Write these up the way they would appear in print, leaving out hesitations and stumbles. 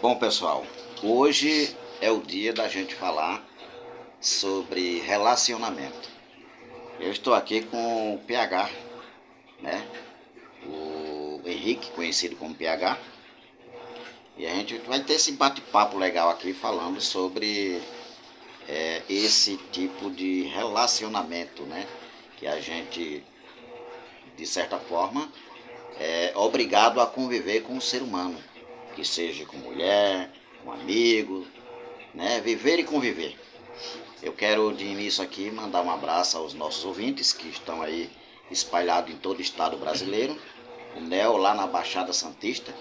Bom, pessoal, hoje é o dia da gente falar sobre relacionamento. Eu estou aqui com o PH, né? O Henrique, conhecido como PH, e a gente vai ter esse bate-papo legal aqui falando sobre esse tipo de relacionamento, né? Que a gente, de certa forma, é obrigado a conviver com o ser humano, que seja com mulher, com amigo, né? Viver e conviver. Eu quero de início aqui mandar um abraço aos nossos ouvintes que estão aí espalhados em todo o estado brasileiro. O Nel lá na Baixada Santista,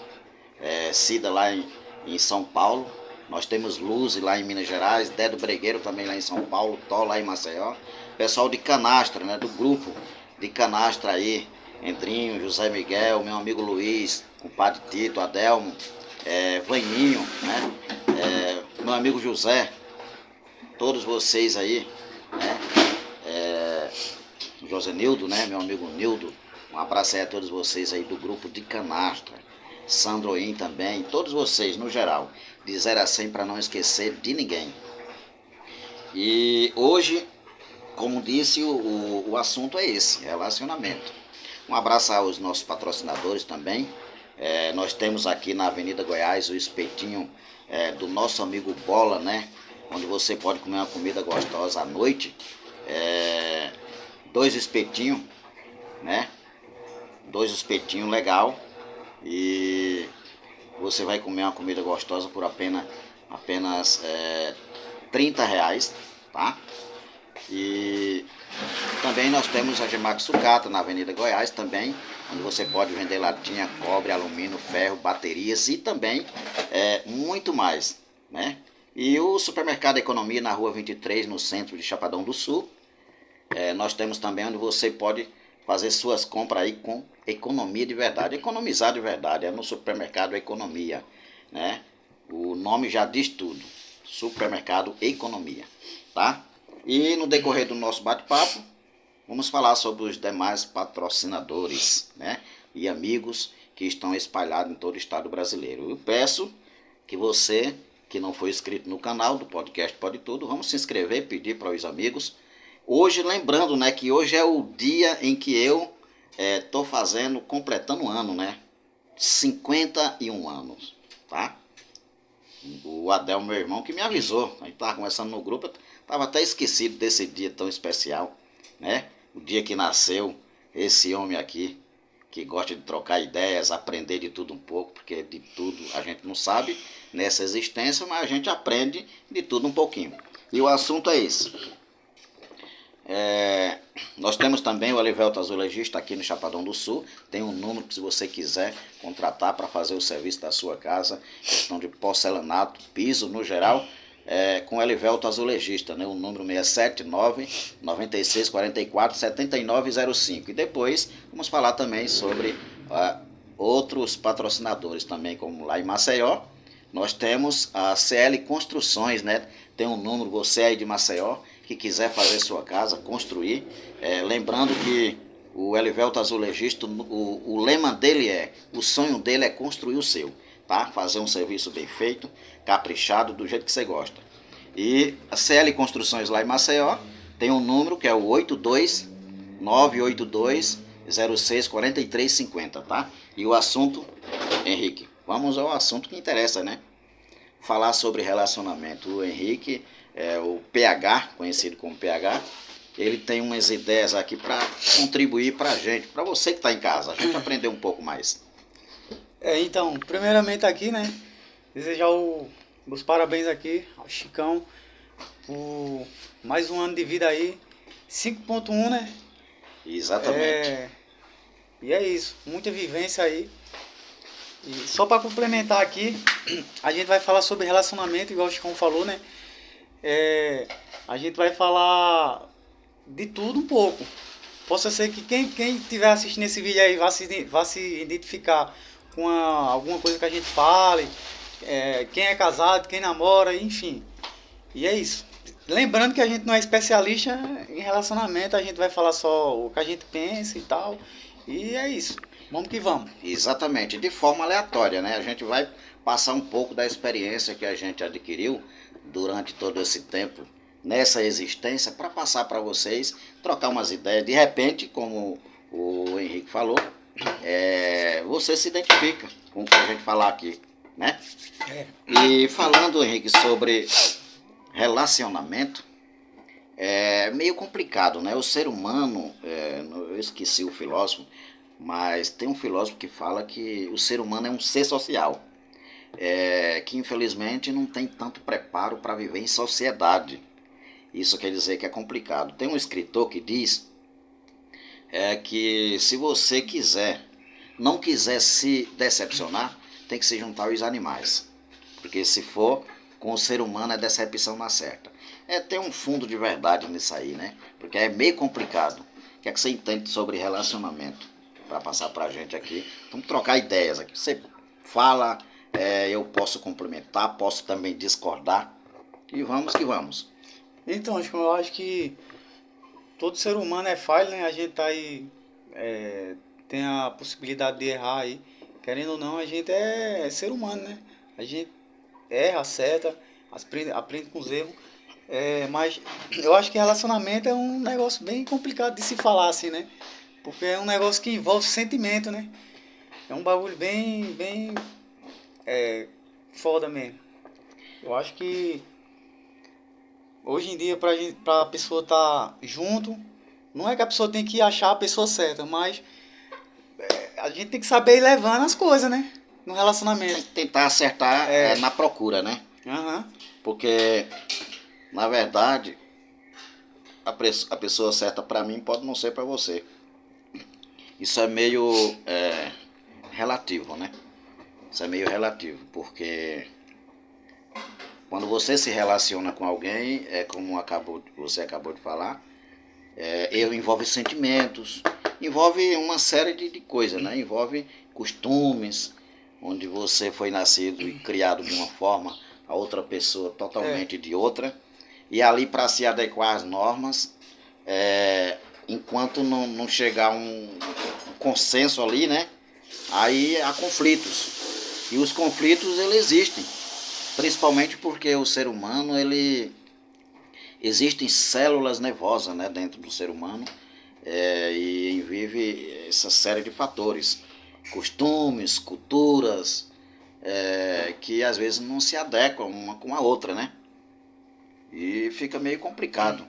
Cida lá em São Paulo. Nós temos Luz lá em Minas Gerais, Dedo Bregueiro também lá em São Paulo, Tó lá em Maceió. Pessoal de Canastra, né, do grupo de Canastra aí, Endrinho, José Miguel, meu amigo Luiz, compadre Tito, Adelmo, Vaninho, né, meu amigo José, todos vocês aí, né? José Nildo, né? Meu amigo Nildo. Um abraço aí a todos vocês aí do grupo de Canastra. Sandroim também, todos vocês no geral. De 0 a 100 para não esquecer de ninguém. E hoje, como disse, o assunto é esse, relacionamento. Um abraço aos nossos patrocinadores também. Nós temos aqui na Avenida Goiás o espetinho do nosso amigo Bola, né? Onde você pode comer uma comida gostosa à noite. 2 espetinhos, né? 2 espetinhos legal. E você vai comer uma comida gostosa por apenas R$ 30, tá? E também nós temos a Gemax Sucata na Avenida Goiás também, onde você pode vender latinha, cobre, alumínio, ferro, baterias e também muito mais, né? E o Supermercado Economia na Rua 23, no centro de Chapadão do Sul. Nós temos também onde você pode fazer suas compras aí com economia de verdade, economizar de verdade, é no Supermercado Economia, né? O nome já diz tudo, Supermercado Economia, tá? E no decorrer do nosso bate-papo, vamos falar sobre os demais patrocinadores, né? E amigos que estão espalhados em todo o estado brasileiro. Eu peço que você, que não foi inscrito no canal do podcast Pode Tudo, vamos se inscrever, pedir para os amigos. Hoje, lembrando, né, que hoje é o dia em que eu estou completando um ano, né? 51 anos, tá? O Adel, meu irmão, que me avisou. A gente estava conversando no grupo, eu estava até esquecido desse dia tão especial, né? O dia que nasceu esse homem aqui, que gosta de trocar ideias, aprender de tudo um pouco, porque de tudo a gente não sabe nessa existência, mas a gente aprende de tudo um pouquinho. E o assunto é esse. Nós temos também o Elivelto Azulejista aqui no Chapadão do Sul. Tem um número que, se você quiser contratar para fazer o serviço da sua casa, questão de porcelanato, piso no geral, com o Elivelto Azulejista, né? O número 679-9644-7905. E depois vamos falar também sobre outros patrocinadores também, como lá em Maceió. Nós temos a CL Construções, né? Tem um número, você aí de Maceió, que quiser fazer sua casa, construir. Lembrando que o Elivelto Azulejista, o lema dele o sonho dele é construir o seu, tá? Fazer um serviço bem feito, caprichado, do jeito que você gosta. E a CL Construções lá em Maceió tem um número que é o 82982064350, tá? E o assunto, Henrique, vamos ao assunto que interessa, né? Falar sobre relacionamento. O Henrique, o PH, conhecido como PH, ele tem umas ideias aqui para contribuir para a gente, para você que está em casa, a gente aprender um pouco mais. Então, primeiramente aqui, né, desejar os parabéns aqui ao Chicão por mais um ano de vida aí, 5.1, né? Exatamente. E é isso, muita vivência aí. E só para complementar aqui, a gente vai falar sobre relacionamento, igual o Chicão falou, né? A gente vai falar de tudo um pouco. Possa ser que quem estiver assistindo esse vídeo aí vá se identificar com alguma coisa que a gente fale, quem é casado, quem namora, enfim. E é isso. Lembrando que a gente não é especialista em relacionamento, a gente vai falar só o que a gente pensa e tal. E é isso. Vamos que vamos. Exatamente, de forma aleatória, né? A gente vai passar um pouco da experiência que a gente adquiriu durante todo esse tempo nessa existência para passar para vocês, trocar umas ideias. De repente, como o Henrique falou, você se identifica com o que a gente falar aqui, né? E falando, Henrique, sobre relacionamento, é meio complicado, né? O ser humano, eu esqueci o filósofo, mas tem um filósofo que fala que o ser humano é um ser social, que infelizmente não tem tanto preparo para viver em sociedade. Isso quer dizer que é complicado. Tem um escritor que diz que se você não quiser se decepcionar, tem que se juntar aos animais. Porque se for com o ser humano, é decepção na certa. Tem um fundo de verdade nisso aí, né? Porque é meio complicado. O que é que você entende sobre relacionamento? Para passar para a gente aqui. Vamos trocar ideias aqui. Você fala, eu posso complementar, posso também discordar. E vamos que vamos. Então, eu acho que todo ser humano é falho, né? A gente tá aí, tem a possibilidade de errar aí. Querendo ou não, a gente é ser humano, né? A gente erra, acerta, aprende com os erros. Mas eu acho que relacionamento é um negócio bem complicado de se falar assim, né? Porque é um negócio que envolve sentimento, né? É um bagulho bem foda mesmo. Eu acho que hoje em dia pra pessoa estar junto, não é que a pessoa tem que achar a pessoa certa, mas a gente tem que saber ir levando as coisas, né? No Tem relacionamento. que tentar acertar na procura, né? Aham. Porque, na verdade, a pessoa certa para mim pode não ser para você. Isso é meio relativo, né? Isso é meio relativo, porque quando você se relaciona com alguém, como você acabou de falar, envolve sentimentos, envolve uma série de coisas, né? Envolve costumes, onde você foi nascido e criado de uma forma, a outra pessoa totalmente de outra, e ali para se adequar às normas, enquanto não chegar um consenso ali, né? Aí há conflitos. E os conflitos, eles existem. Principalmente porque o ser humano, existem células nervosas, né, dentro do ser humano, e vive essa série de fatores. Costumes, culturas, que às vezes não se adequam uma com a outra, né? E fica meio complicado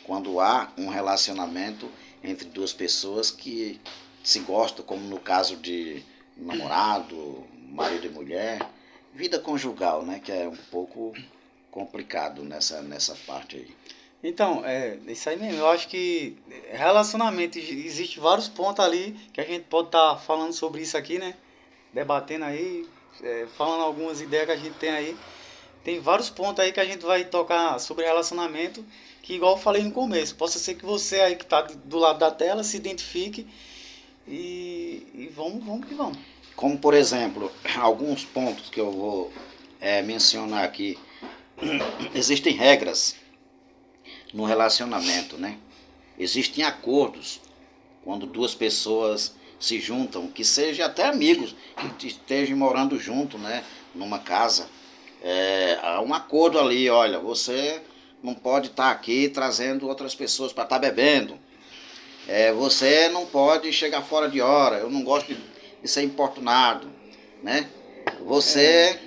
quando há um relacionamento entre duas pessoas que se gostam, como no caso de namorado, marido e mulher, vida conjugal, né? Que é um pouco complicado nessa parte aí. Então, isso aí mesmo. Eu acho que relacionamento, existe vários pontos ali que a gente pode estar falando sobre isso aqui, né? Debatendo aí, falando algumas ideias que a gente tem aí. Tem vários pontos aí que a gente vai tocar sobre relacionamento, que igual eu falei no começo, possa ser que você aí que está do lado da tela se identifique e vamos que vamos. Como, por exemplo, alguns pontos que eu vou mencionar aqui. Existem regras no relacionamento, né? Existem acordos quando duas pessoas se juntam, que sejam até amigos, que estejam morando junto, né? Numa casa. Há um acordo ali, olha, você não pode estar aqui trazendo outras pessoas para estar bebendo. Você não pode chegar fora de hora, eu não gosto de ser importunado, né? Você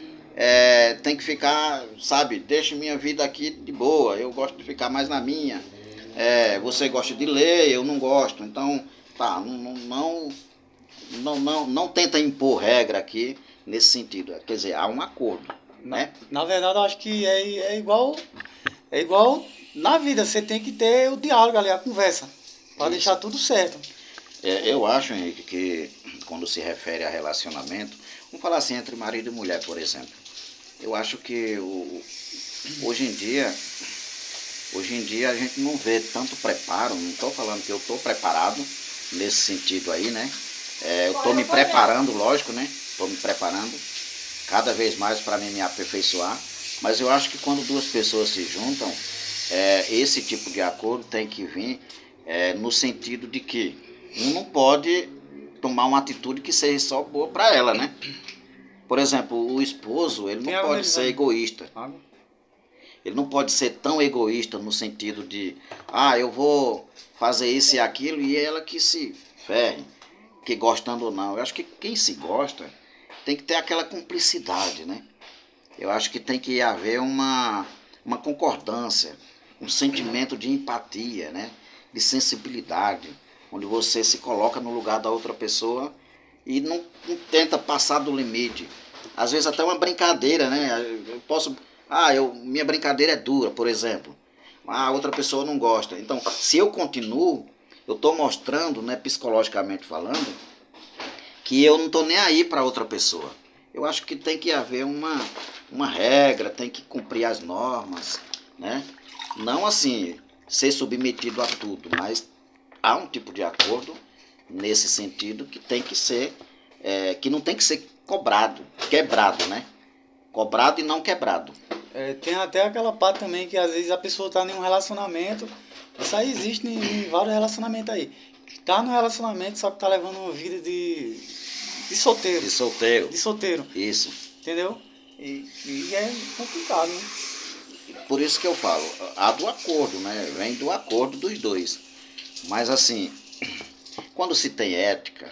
tem que ficar, sabe, deixa minha vida aqui de boa, eu gosto de ficar mais na minha. Você gosta de ler, eu não gosto, então tá, não tenta impor regra aqui nesse sentido. Quer dizer, há um acordo, né? Na verdade, eu acho que é igual na vida, você tem que ter o diálogo ali, a conversa, para deixar tudo certo. Eu acho, Henrique, que quando se refere a relacionamento, vamos falar assim, entre marido e mulher, por exemplo. Eu acho que hoje em dia a gente não vê tanto preparo, não estou falando que eu estou preparado nesse sentido aí, né? Eu estou me preparando, lógico, né? Estou me preparando cada vez mais para me aperfeiçoar, mas eu acho que quando duas pessoas se juntam, esse tipo de acordo tem que vir no sentido de que um não pode tomar uma atitude que seja só boa para ela, né? Por exemplo, o esposo, ele Tem não água pode nele, ser vai. egoísta. Água. Ele não pode ser tão egoísta no sentido de, eu vou fazer isso e aquilo e ela que se ferre, que gostando ou não. Eu acho que quem se gosta tem que ter aquela cumplicidade, né? Eu acho que tem que haver uma concordância, um sentimento de empatia, né? De sensibilidade, onde você se coloca no lugar da outra pessoa e não tenta passar do limite. Às vezes até uma brincadeira, né? Eu posso, minha brincadeira é dura, por exemplo. A outra pessoa não gosta. Então, se eu continuo, eu estou mostrando, né, psicologicamente falando, que eu não estou nem aí para outra pessoa. Eu acho que tem que haver uma regra, tem que cumprir as normas, né? Não assim, ser submetido a tudo, mas há um tipo de acordo nesse sentido que tem que ser, que não tem que ser cobrado, quebrado, né? Cobrado e não quebrado. Tem até aquela parte também que às vezes a pessoa tá em um relacionamento. Isso aí existe em vários relacionamentos aí. Tá no relacionamento, só que tá levando uma vida de solteiro. De solteiro. De solteiro. Isso. Entendeu? E é complicado, né? Por isso que eu falo, há do acordo, né? Vem do acordo dos dois. Mas assim, quando se tem ética,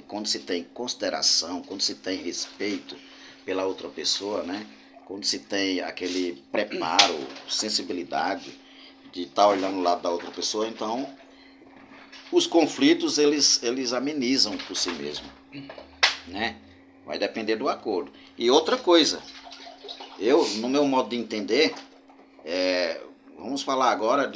quando se tem consideração, quando se tem respeito pela outra pessoa, né? Quando se tem aquele preparo, sensibilidade de estar olhando o lado da outra pessoa, então os conflitos eles amenizam por si mesmo, né? Vai depender do acordo. E outra coisa, no meu modo de entender, vamos falar agora